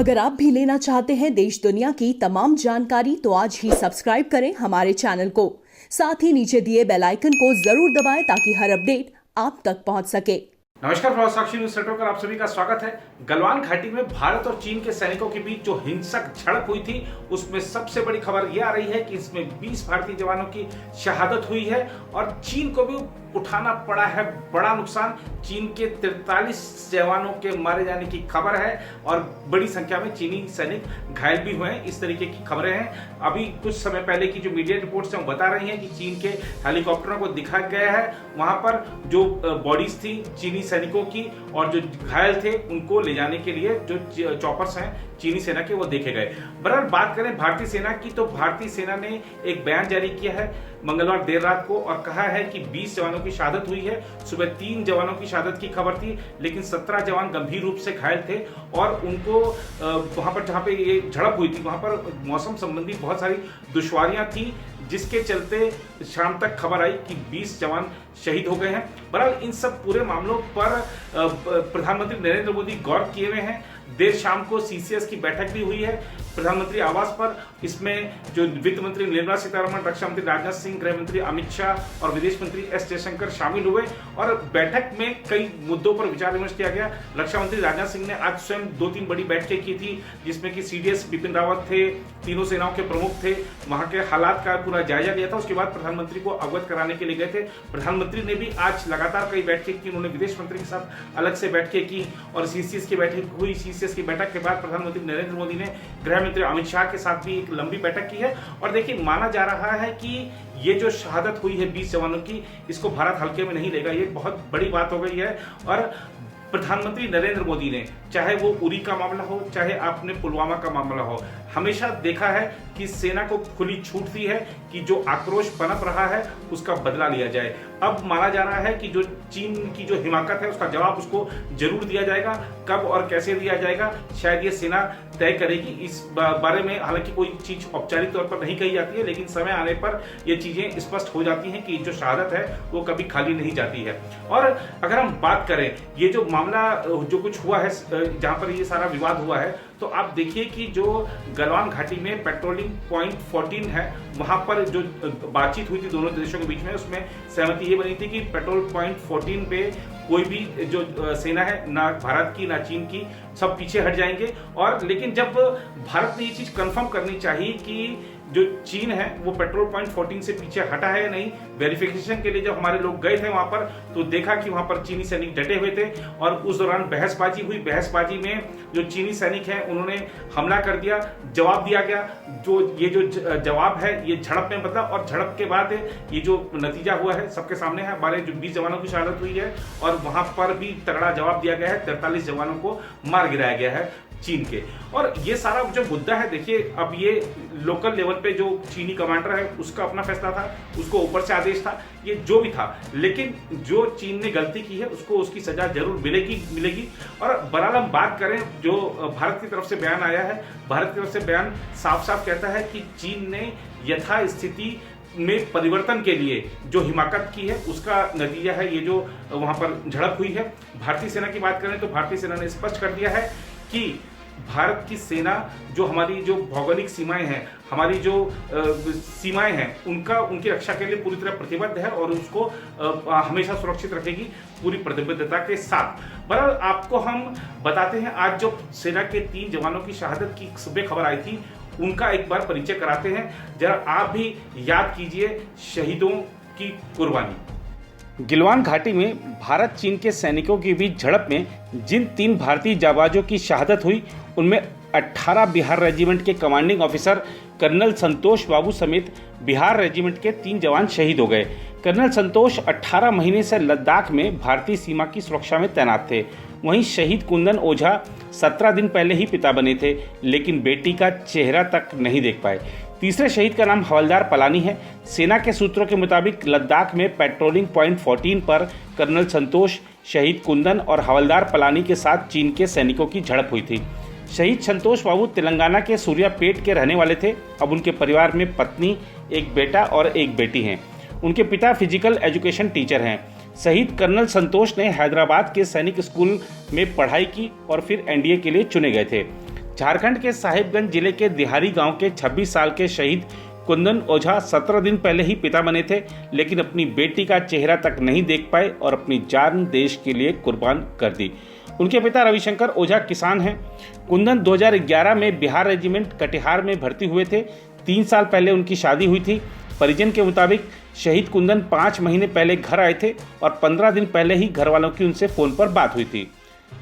अगर आप भी लेना चाहते हैं देश दुनिया की तमाम जानकारी तो आज ही सब्सक्राइब करें हमारे चैनल को। साथ ही नीचे दिए बेल आइकन को जरूर दबाएं ताकि हर अपडेट आप तक पहुंच सके। नमस्कार, प्रभात साक्षी न्यूज नेटवर्क पर आप सभी का स्वागत है। गलवान घाटी में भारत और चीन के सैनिकों के बीच जो हिंसक झड़प हुई थी उसमें सबसे बड़ी खबर यह आ रही है कि इसमें 20 भारतीय जवानों की शहादत हुई है और चीन को भी उठाना पड़ा है बड़ा नुकसान। चीन के 43 जवानों के मारे जाने की खबर है और बड़ी संख्या में चीनी सैनिक घायल भी हुए हैं, इस तरीके की खबरें हैं। अभी कुछ समय पहले की जो मीडिया रिपोर्ट्स हैं वो बता रही हैं कि चीन के हेलीकॉप्टरों को दिखाया गया है, वहां पर जो बॉडीज थी चीनी सैनिकों की और जो घायल थे उनको ले जाने के लिए जो चॉपर्स हैं चीनी सेना के वो देखे गए। बहरहाल बात करें भारतीय सेना की तो भारतीय सेना ने एक बयान जारी किया है मंगलवार देर रात को और कहा है कि 20 जवानों की शहादत हुई है। सुबह 3 जवानों की शहादत की खबर थी, लेकिन 17 जवान गंभीर रूप से घायल थे और उनको वहां पर जहां पे ये झड़प हुई थी वहां पर मौसम संबंधी बहुत सारी दुश्वारियां थी, जिसके चलते शाम तक खबर आई कि 20 जवान शहीद हो गए हैं। बहरहाल इन सब पूरे मामलों पर प्रधानमंत्री नरेंद्र मोदी गौर किए हुए हैं। देर शाम को सीसीएस की बैठक भी हुई है प्रधानमंत्री आवास पर। इसमें जो वित्त मंत्री निर्मला सीतारमण, रक्षा मंत्री राजनाथ सिंह, गृह मंत्री अमित शाह और विदेश मंत्री एस जयशंकर शामिल हुए और बैठक में कई मुद्दों पर विचार विमर्श किया गया। रक्षा मंत्री राजनाथ सिंह ने आज स्वयं 2-3 बड़ी बैठकें की थी, जिसमें कि सीडीएस बिपिन रावत थे, तीनों सेनाओं के प्रमुख थे, वहां के हालात का पूरा जायजा लिया था। उसके बाद प्रधानमंत्री को अवगत कराने के लिए गए थे। प्रधानमंत्री ने भी आज लगातार कई बैठकें की, उन्होंने विदेश मंत्री के साथ अलग से बैठकें की और सीसीएस की बैठक हुई। सीसीएस की बैठक के बाद प्रधानमंत्री नरेंद्र मोदी ने गृह मंत्री अमित शाह के साथ भी एक लंबी बैठक की है और देखिए माना जा रहा है कि ये जो शहादत हुई है 20 जवानों की, इसको भारत हल्के में नहीं लेगा। ये बहुत बड़ी बात हो गई है और प्रधानमंत्री नरेंद्र मोदी ने, चाहे वो उरी का मामला हो चाहे आपने पुलवामा का मामला हो, हमेशा देखा है कि सेना को खुली छूट दी है कि जो आक्रोश पनप रहा है उसका बदला लिया जाए। अब माना जा रहा है कि जो चीन की जो हिमाकत है उसका जवाब उसको जरूर दिया जाएगा। कब और कैसे दिया जाएगा शायद ये सेना तय करेगी। इस बारे में हालांकि कोई चीज औपचारिक तौर पर नहीं कही जाती है, लेकिन समय आने पर ये चीजें स्पष्ट हो जाती हैं कि जो शहादत है वो कभी खाली नहीं जाती है। और अगर हम बात करें ये जो मामला जो कुछ हुआ है जहां पर ये सारा विवाद हुआ है, तो आप देखिए कि जो गलवान घाटी में पेट्रोलिंग पॉइंट 14 है वहां पर जो बातचीत हुई थी दोनों देशों के बीच में, उसमें सहमति ये बनी थी कि पेट्रोल पॉइंट 14 पे कोई भी जो सेना है ना भारत की ना चीन की, सब पीछे हट जाएंगे। और लेकिन जब भारत ने ये चीज कंफर्म करनी चाहिए कि जो चीन है वो पेट्रोल पॉइंट 14 से पीछे हटा है या नहीं, वेरिफिकेशन के लिए जब हमारे लोग गए थे वहां पर तो देखा कि वहां पर चीनी सैनिक डटे हुए थे और उस दौरान बहसबाजी हुई। बहसबाजी में जो चीनी सैनिक हैं उन्होंने हमला कर दिया, जवाब दिया गया। जो जवाब है ये झड़प में बदला और झड़प के बाद ये जो नतीजा हुआ है सबके सामने है। हमारे जो 20 जवानों की शहादत हुई है और वहां पर भी तगड़ा जवाब दिया गया है। 43 जवानों को मार गिराया गया है चीन के। और ये सारा जो मुद्दा है देखिए, अब ये लोकल लेवल पे जो चीनी कमांडर है उसका अपना फैसला था, उसको ऊपर से आदेश था, ये जो भी था, लेकिन जो चीन ने गलती की है उसको उसकी सजा जरूर मिलेगी। और बहरहाल हम बात करें जो भारत की तरफ से बयान आया है, भारत की तरफ से बयान साफ साफ कहता है कि चीन ने यथा स्थिति में परिवर्तन के लिए जो हिमाकत की है उसका नतीजा है ये जो वहां पर झड़प हुई है। भारतीय सेना की बात करें तो भारतीय सेना ने स्पष्ट कर दिया है कि भारत की सेना जो हमारी जो भौगोलिक सीमाएं हैं, हमारी जो सीमाएं हैं, उनकी रक्षा के लिए पूरी तरह प्रतिबद्ध है और उसको हमेशा सुरक्षित रखेगी पूरी प्रतिबद्धता के साथ। बहरहाल आपको हम बताते हैं आज जो सेना के 3 जवानों की शहादत की सुबह खबर आई थी उनका एक बार परिचय कराते हैं। जरा आप भी याद कीजिए शहीदों की कुर्बानी। गलवान घाटी में भारत चीन के सैनिकों के बीच झड़प में जिन 3 भारतीय जाबाजों की शहादत हुई उनमें 18 बिहार रेजिमेंट के कमांडिंग ऑफिसर कर्नल संतोष बाबू समेत बिहार रेजिमेंट के 3 जवान शहीद हो गए। कर्नल संतोष 18 महीने से लद्दाख में भारतीय सीमा की सुरक्षा में तैनात थे। वहीं शहीद कुंदन ओझा 17 दिन पहले ही पिता बने थे, लेकिन बेटी का चेहरा तक नहीं देख पाए। तीसरे शहीद का नाम हवलदार पलानी है। सेना के सूत्रों के मुताबिक लद्दाख में पेट्रोलिंग पॉइंट 14 पर कर्नल संतोष, शहीद कुंदन और हवलदार पलानी के साथ चीन के सैनिकों की झड़प हुई थी। शहीद संतोष बाबू तेलंगाना के सूर्यापेट के रहने वाले थे। अब उनके परिवार में पत्नी, एक बेटा और एक बेटी हैं। उनके पिता फिजिकल एजुकेशन टीचर हैं। शहीद कर्नल संतोष ने हैदराबाद के सैनिक स्कूल में पढ़ाई की और फिर एनडीए के लिए चुने गए थे। झारखंड के साहिबगंज जिले के दिहारी गांव के 26 साल के शहीद कुंदन ओझा 17 दिन पहले ही पिता बने थे, लेकिन अपनी बेटी का चेहरा तक नहीं देख पाए और अपनी जान देश के लिए कुर्बान कर दी। उनके पिता रविशंकर ओझा किसान हैं। कुंदन 2011 में बिहार रेजिमेंट कटिहार में भर्ती हुए थे। 3 साल पहले उनकी शादी हुई थी। परिजन के मुताबिक शहीद कुंदन 5 महीने पहले घर आए थे और 15 दिन पहले ही घर वालों की उनसे फोन पर बात हुई थी।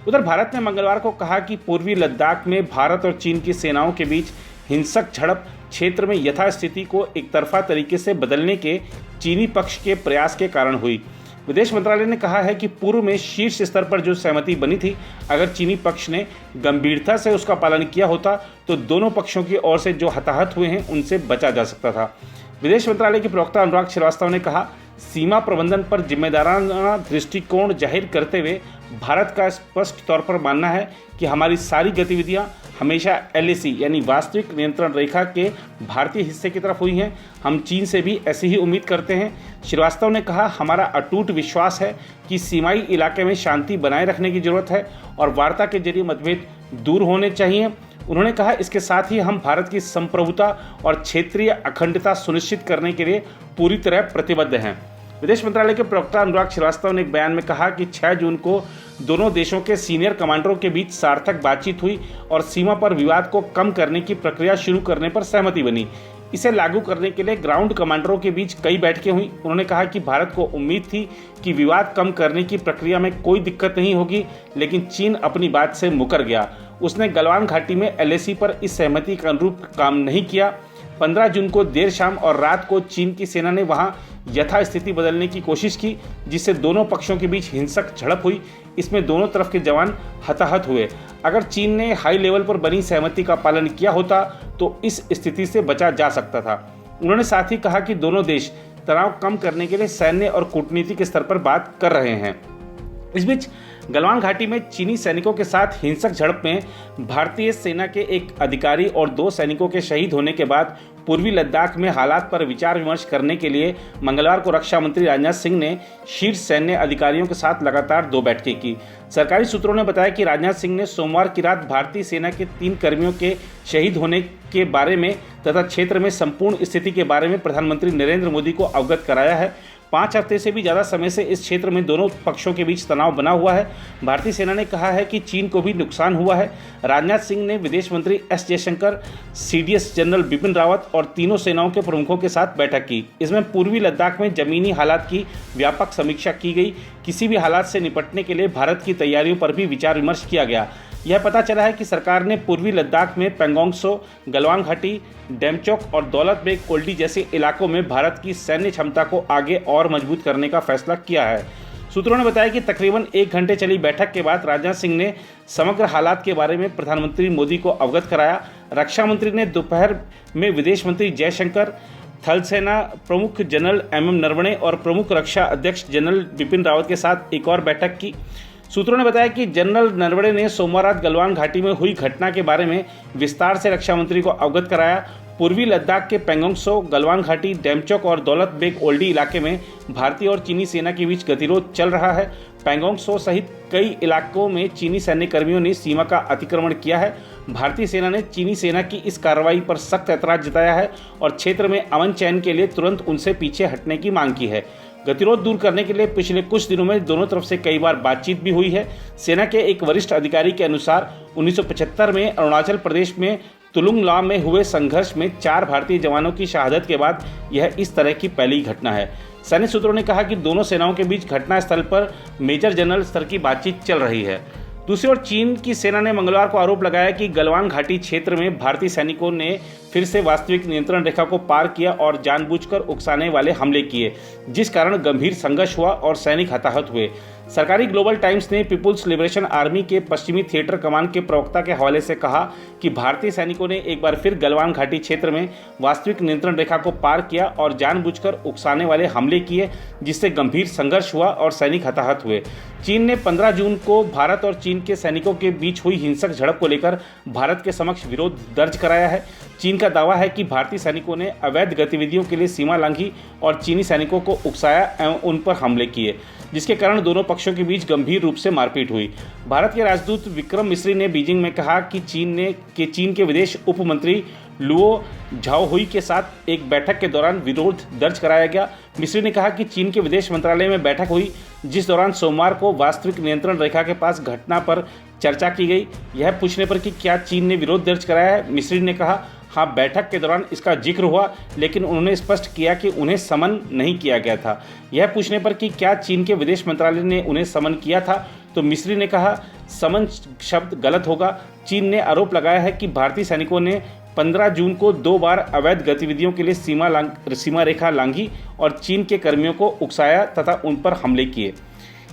उधर भारत ने मंगलवार को कहा कि पूर्वी लद्दाख में भारत और चीन की सेनाओं के बीच हिंसक झड़प क्षेत्र में यथास्थिति को एकतरफा तरीके से बदलने के चीनी पक्ष के प्रयास के कारण हुई। विदेश मंत्रालय ने कहा है कि पूर्व में शीर्ष स्तर पर जो सहमति बनी थी, अगर चीनी पक्ष ने गंभीरता से उसका पालन किया होता तो दोनों पक्षों की ओर से जो हताहत हुए हैं उनसे बचा जा सकता था। विदेश मंत्रालय के प्रवक्ता अनुराग श्रीवास्तव ने कहा, सीमा प्रबंधन पर जिम्मेदाराना दृष्टिकोण जाहिर करते हुए भारत का स्पष्ट तौर पर मानना है कि हमारी सारी गतिविधियां हमेशा LAC यानी वास्तविक नियंत्रण रेखा के भारतीय हिस्से की तरफ हुई हैं। हम चीन से भी ऐसी ही उम्मीद करते हैं। श्रीवास्तव ने कहा, हमारा अटूट विश्वास है कि सीमाई इलाके में शांति बनाए रखने की जरूरत है और वार्ता के जरिए मतभेद दूर होने चाहिए। उन्होंने कहा, इसके साथ ही हम भारत की संप्रभुता और क्षेत्रीय अखंडता सुनिश्चित करने के लिए पूरी तरह प्रतिबद्ध हैं। विदेश मंत्रालय के प्रवक्ता अनुराग श्रीवास्तव ने एक बयान में कहा कि 6 जून को दोनों देशों के सीनियर कमांडरों के बीच सार्थक बातचीत हुई और सीमा पर विवाद को कम करने की प्रक्रिया शुरू करने पर सहमति बनी। इसे लागू करने के लिए ग्राउंड कमांडरों के बीच कई बैठकें हुई। उन्होंने कहा कि भारत को उम्मीद थी कि विवाद कम करने की प्रक्रिया में कोई दिक्कत नहीं होगी, लेकिन चीन अपनी बात से मुकर गया। उसने गलवान घाटी में LAC पर इस सहमति के अनुरूप काम नहीं किया। 15 जून को देर शाम और रात को चीन की सेना ने वहां यथास्थिति बदलने की कोशिश की, जिससे दोनों पक्षों के बीच हिंसक झड़प हुई। इसमें दोनों तरफ के जवान हताहत हुए। अगर चीन ने हाई लेवल पर बनी सहमति का पालन किया होता तो इस स्थिति से बचा जा सकता था। उन्होंने साथ ही कहा कि दोनों देश तनाव कम करने के लिए सैन्य और कूटनीतिक स्तर पर बात कर रहे हैं। इस बीच गलवान घाटी में चीनी सैनिकों के साथ हिंसक झड़प में भारतीय सेना के एक अधिकारी और 2 सैनिकों के शहीद होने के बाद पूर्वी लद्दाख में हालात पर विचार विमर्श करने के लिए मंगलवार को रक्षा मंत्री राजनाथ सिंह ने शीर्ष सैन्य अधिकारियों के साथ लगातार 2 बैठकें की। सरकारी सूत्रों ने बताया कि राजनाथ सिंह ने सोमवार की रात भारतीय सेना के 3 कर्मियों के शहीद होने के बारे में तथा क्षेत्र में संपूर्ण स्थिति के बारे में प्रधानमंत्री नरेंद्र मोदी को अवगत कराया है। 5 हफ्ते से भी ज़्यादा समय से इस क्षेत्र में दोनों पक्षों के बीच तनाव बना हुआ है। भारतीय सेना ने कहा है कि चीन को भी नुकसान हुआ है। राजनाथ सिंह ने विदेश मंत्री S Jaishankar, CDS general Bipin Rawat और तीनों सेनाओं के प्रमुखों के साथ बैठक की। इसमें पूर्वी लद्दाख में जमीनी हालात की व्यापक समीक्षा की गई। किसी भी हालात से निपटने के लिए भारत की तैयारियों पर भी विचार विमर्श किया गया। यह पता चला है कि सरकार ने पूर्वी लद्दाख में पेंगोंग त्सो, गलवान घाटी, डेमचोक और दौलत बेग ओल्डी जैसे इलाकों में भारत की सैन्य क्षमता को आगे और मजबूत करने का फैसला किया है। सूत्रों ने बताया कि तकरीबन 1 घंटे चली बैठक के बाद राजनाथ सिंह ने समग्र हालात के बारे में प्रधानमंत्री मोदी को अवगत कराया। रक्षा मंत्री ने दोपहर में विदेश मंत्री जयशंकर, थल सेना प्रमुख जनरल MM नरवणे और प्रमुख रक्षा अध्यक्ष जनरल बिपिन रावत के साथ एक और बैठक की। सूत्रों ने बताया कि जनरल नरवणे ने सोमवार रात गलवान घाटी में हुई घटना के बारे में विस्तार से रक्षा मंत्री को अवगत कराया। पूर्वी लद्दाख के पेंगोंग त्सो, गलवान घाटी, डेमचोक और दौलत बेग ओल्डी इलाके में भारतीय और चीनी सेना के बीच गतिरोध चल रहा है। पेंगोंग त्सो सहित कई इलाकों में चीनी सैन्य कर्मियों ने सीमा का अतिक्रमण किया है। भारतीय सेना ने चीनी सेना की इस कार्रवाई पर सख्त ऐतराज जताया है और क्षेत्र में अमन चैन के लिए तुरंत उनसे पीछे हटने की मांग की है। गतिरोध दूर करने के लिए पिछले कुछ दिनों में दोनों तरफ से कई बार बातचीत भी हुई है। सेना के एक वरिष्ठ अधिकारी के अनुसार 1975 में अरुणाचल प्रदेश में तुलुंग ला में हुए संघर्ष में 4 भारतीय जवानों की शहादत के बाद यह इस तरह की पहली घटना है। सैन्य सूत्रों ने कहा कि दोनों सेनाओं के बीच घटनास्थल पर मेजर जनरल स्तर की बातचीत चल रही है। दूसरी ओर चीन की सेना ने मंगलवार को आरोप लगाया कि गलवान घाटी क्षेत्र में भारतीय सैनिकों ने फिर से वास्तविक नियंत्रण रेखा को पार किया और जानबूझकर उकसाने वाले हमले किए, जिस कारण गंभीर संघर्ष हुआ और सैनिक हताहत हुए। सरकारी ग्लोबल टाइम्स ने पीपुल्स लिबरेशन आर्मी के पश्चिमी थिएटर कमान के प्रवक्ता के हवाले से कहा कि भारतीय सैनिकों ने एक बार फिर गलवान घाटी क्षेत्र में वास्तविक नियंत्रण रेखा को पार किया और जानबूझकर उकसाने वाले हमले किए, जिससे गंभीर संघर्ष हुआ और सैनिक हताहत हुए। चीन ने 15 जून को भारत और चीन के सैनिकों के बीच हुई हिंसक झड़प को लेकर भारत के समक्ष विरोध दर्ज कराया है। चीन का दावा है कि भारतीय सैनिकों ने अवैध गतिविधियों के लिए सीमा लांघी और चीनी सैनिकों को उकसाया एवं उन पर हमले किए, जिसके कारण दोनों पक्षों के बीच गंभीर रूप से मारपीट हुई। भारत के राजदूत विक्रम मिस्री ने बीजिंग में कहा कि चीन के विदेश उप मंत्री लुओ झाओहुई के साथ एक बैठक के दौरान विरोध दर्ज कराया गया। मिस्री ने कहा कि चीन के विदेश मंत्रालय में बैठक हुई, जिस दौरान सोमवार को वास्तविक नियंत्रण रेखा के पास घटना पर चर्चा की गई। यह पूछने पर कि क्या चीन ने विरोध दर्ज कराया है, मिस्री ने कहा, हाँ, बैठक के दौरान इसका जिक्र हुआ, लेकिन उन्होंने स्पष्ट किया कि उन्हें समन नहीं किया गया था। यह पूछने पर कि क्या चीन के विदेश मंत्रालय ने उन्हें समन किया था, तो मिस्री ने कहा, समन शब्द गलत होगा। चीन ने आरोप लगाया है कि भारतीय सैनिकों ने 15 जून को 2 बार अवैध गतिविधियों के लिए सीमा रेखा लांघी और चीन के कर्मियों को उकसाया तथा उन पर हमले किए।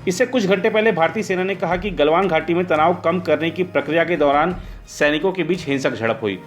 इससे कुछ घंटे पहले भारतीय सेना ने कहा कि गलवान घाटी में तनाव कम करने की प्रक्रिया के दौरान सैनिकों के बीच हिंसक झड़प हुई।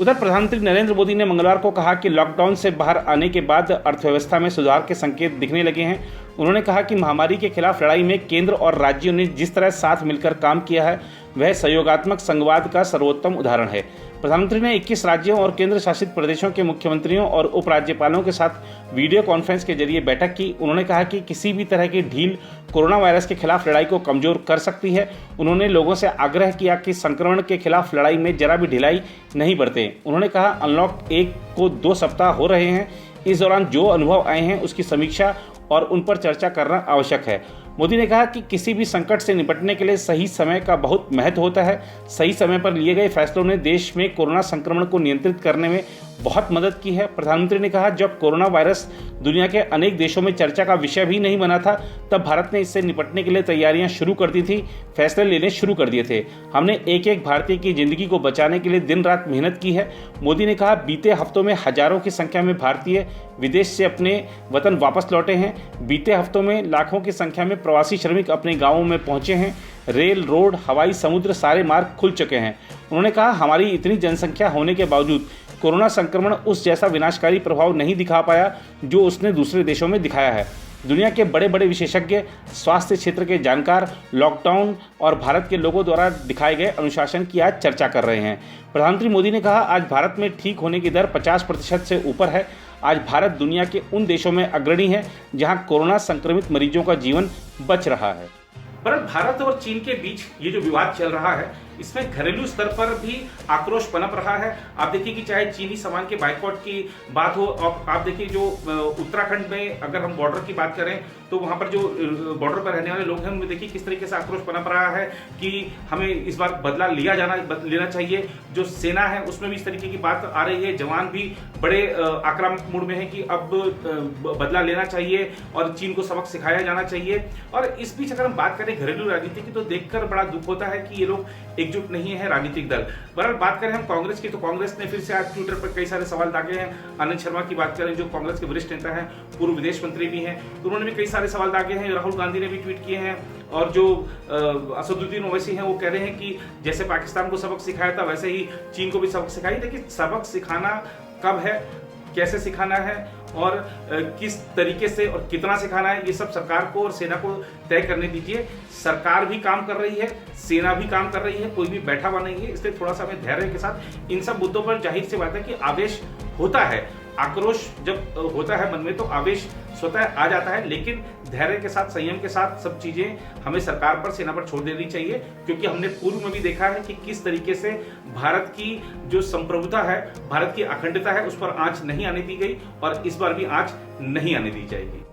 उधर प्रधानमंत्री नरेंद्र मोदी ने मंगलवार को कहा कि लॉकडाउन से बाहर आने के बाद अर्थव्यवस्था में सुधार के संकेत दिखने लगे हैं। उन्होंने कहा कि महामारी के खिलाफ लड़ाई में केंद्र और राज्यों ने जिस तरह साथ मिलकर काम किया है, वह सहयोगात्मक संवाद का सर्वोत्तम उदाहरण है। प्रधानमंत्री ने 21 राज्यों और केंद्र शासित प्रदेशों के मुख्यमंत्रियों और उपराज्यपालों के साथ वीडियो कॉन्फ्रेंस के जरिए बैठक की। उन्होंने कहा कि किसी भी तरह की ढील कोरोना वायरस के खिलाफ लड़ाई को कमजोर कर सकती है। उन्होंने लोगों से आग्रह किया कि संक्रमण के खिलाफ लड़ाई में जरा भी ढिलाई नहीं बरतें। उन्होंने कहा, अनलॉक 1 को 2 सप्ताह हो रहे हैं। इस दौरान जो अनुभव आए हैं उसकी समीक्षा और उन पर चर्चा करना आवश्यक है। मोदी ने कहा कि किसी भी संकट से निपटने के लिए सही समय का बहुत महत्व होता है। सही समय पर लिए गए फैसलों ने देश में कोरोना संक्रमण को नियंत्रित करने में बहुत मदद की है। प्रधानमंत्री ने कहा, जब कोरोना वायरस दुनिया के अनेक देशों में चर्चा का विषय भी नहीं बना था, तब भारत ने इससे निपटने के लिए तैयारियां शुरू कर दी थी, फैसले लेने शुरू कर दिए थे। हमने एक एक भारतीय की जिंदगी को बचाने के लिए दिन रात मेहनत की है। मोदी ने कहा, बीते हफ्तों में हजारों की संख्या में भारतीय विदेश से अपने वतन वापस लौटे हैं। बीते हफ्तों में लाखों की संख्या में प्रवासी श्रमिक अपने गांवों में पहुंचे हैं। रेल, रोड, हवाई, समुद्र सारे मार्ग खुल चुके हैं। उन्होंने कहा, हमारी इतनी जनसंख्या होने के बावजूद कोरोना संक्रमण उस जैसा विनाशकारी प्रभाव नहीं दिखा पाया जो उसने दूसरे देशों में दिखाया है। दुनिया के बड़े बड़े विशेषज्ञ, स्वास्थ्य क्षेत्र के जानकार लॉकडाउन और भारत के लोगों द्वारा दिखाए गए अनुशासन की आज चर्चा कर रहे हैं। प्रधानमंत्री मोदी ने कहा, आज भारत में ठीक होने की दर 50% से ऊपर है। आज भारत दुनिया के उन देशों में अग्रणी है जहां कोरोना संक्रमित मरीजों का जीवन बच रहा है। पर भारत और चीन के बीच ये जो विवाद चल रहा है, इसमें घरेलू स्तर पर भी आक्रोश पनप रहा है। आप देखिए कि चाहे चीनी सामान के बाइकआउट की बात हो, और आप देखिए जो उत्तराखंड में अगर हम बॉर्डर की बात करें तो वहां पर जो बॉर्डर पर रहने वाले लोग हैं, उनमें देखिए किस तरीके से आक्रोश पनप रहा है कि हमें इस बार बदला लेना चाहिए। जो सेना है उसमें भी इस तरीके की बात आ रही है। जवान भी बड़े आक्रामक मूड में है कि अब बदला लेना चाहिए और चीन को सबक सिखाया जाना चाहिए। और इस बीच अगर हम बात करें घरेलू राजनीति की, तो देखकर बड़ा दुख होता है कि ये लोग एकजुट नहीं है राजनीतिक दल। बहरहाल बात करें हम कांग्रेस की, तो कांग्रेस ने फिर से आज ट्विटर पर कई सारे सवाल दागे हैं। आनंद शर्मा की बात करें, जो कांग्रेस के वरिष्ठ नेता हैं, पूर्व विदेश मंत्री भी हैं, तो उन्होंने भी कई सारे सवाल दागे हैं। राहुल गांधी ने भी ट्वीट किए हैं, और जो असदुद्दीन ओवैसी हैं वो कह रहे हैं कि जैसे पाकिस्तान को सबक सिखाया था वैसे ही चीन को भी सबक सिखाई। लेकिन सबक सिखाना कब है, कैसे सिखाना है और किस तरीके से और कितना सिखाना है, ये सब सरकार को और सेना को तय करने दीजिए। सरकार भी काम कर रही है, सेना भी काम कर रही है, कोई भी बैठा हुआ नहीं है। इसलिए थोड़ा सा हमें धैर्य के साथ इन सब मुद्दों पर, जाहिर सी बात है कि आवेश होता है, आक्रोश जब होता है मन में तो आवेश स्वतः आ जाता है। लेकिन धैर्य के साथ, संयम के साथ सब चीजें हमें सरकार पर, सेना पर छोड़ देनी चाहिए, क्योंकि हमने पूर्व में भी देखा है कि किस तरीके से भारत की जो संप्रभुता है, भारत की अखंडता है, उस पर आंच नहीं आने दी गई और इस बार भी आंच नहीं आने दी जाएगी।